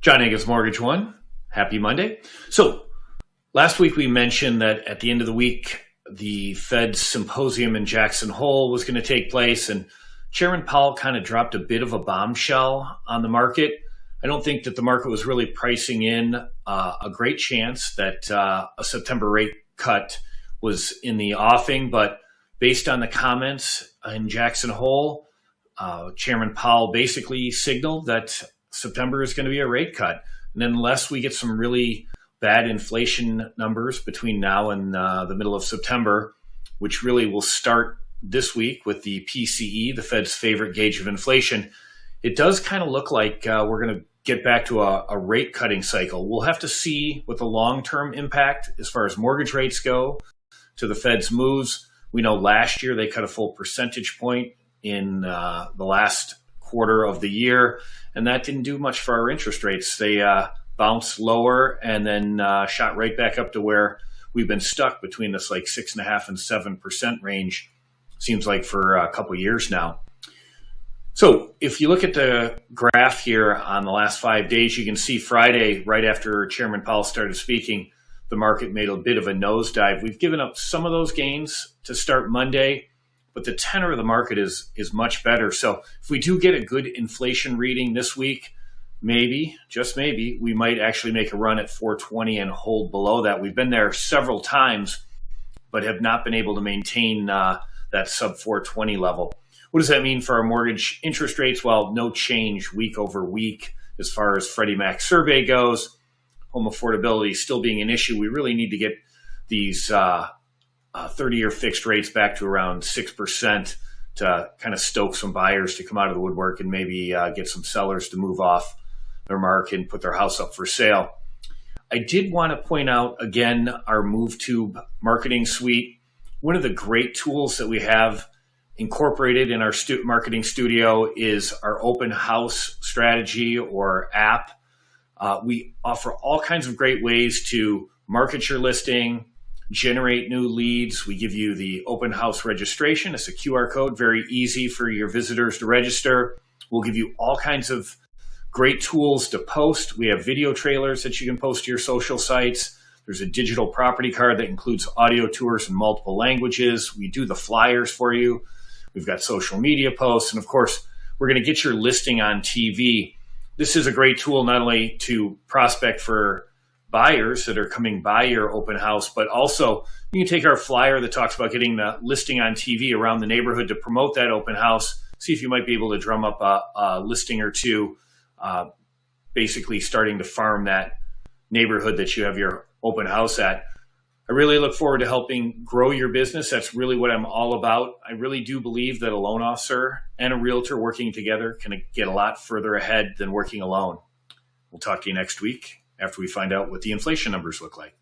John Higgins, Mortgage One. Happy Monday. So last week we mentioned that at the end of the week, the Fed's symposium in Jackson Hole was going to take place, and Chairman Powell kind of dropped a bit of a bombshell on the market. I don't think that the market was really pricing in a great chance that a September rate cut was in the offing, but based on the comments in Jackson Hole, Chairman Powell basically signaled that September is going to be a rate cut. And unless we get some really bad inflation numbers between now and the middle of September, which really will start this week with the PCE, the Fed's favorite gauge of inflation, it does kind of look like we're going to get back to a rate cutting cycle. We'll have to see what the long-term impact as far as mortgage rates go to the Fed's moves. We know last year they cut a full percentage point in the last quarter of the year, and that didn't do much for our interest rates. They bounced lower and then shot right back up to where we've been stuck between this like 6.5% and 7% range, seems like for a couple of years now. So if you look at the graph here on the last 5 days, you can see Friday, right after Chairman Powell started speaking, the market made a bit of a nosedive. We've given up some of those gains to start Monday, but the tenor of the market is much better. So if we do get a good inflation reading this week, maybe, just maybe, we might actually make a run at 420 and hold below that. We've been there several times, but have not been able to maintain that sub 420 level. What does that mean for our mortgage interest rates? Well, no change week over week as far as Freddie Mac survey goes. Home affordability still being an issue. We really need to get these 30-year fixed rates back to around 6% to kind of stoke some buyers to come out of the woodwork and maybe get some sellers to move off their mark and put their house up for sale. I did want to point out, again, our MoveTube marketing suite. One of the great tools that we have incorporated in our marketing studio is our open house strategy or app. We offer all kinds of great ways to market your listing, generate new leads. We give you the open house registration. It's a QR code, very easy for your visitors to register. We'll give you all kinds of great tools to post. We have video trailers that you can post to your social sites. There's a digital property card that includes audio tours in multiple languages. We do the flyers for you. We've got social media posts. And of course, we're going to get your listing on TV. This is a great tool not only to prospect for buyers that are coming by your open house, but also you can take our flyer that talks about getting the listing on TV around the neighborhood to promote that open house. See if you might be able to drum up a listing or two, basically starting to farm that neighborhood that you have your open house at. I really look forward to helping grow your business. That's really what I'm all about. I really do believe that a loan officer and a realtor working together can get a lot further ahead than working alone. We'll talk to you next week after we find out what the inflation numbers look like.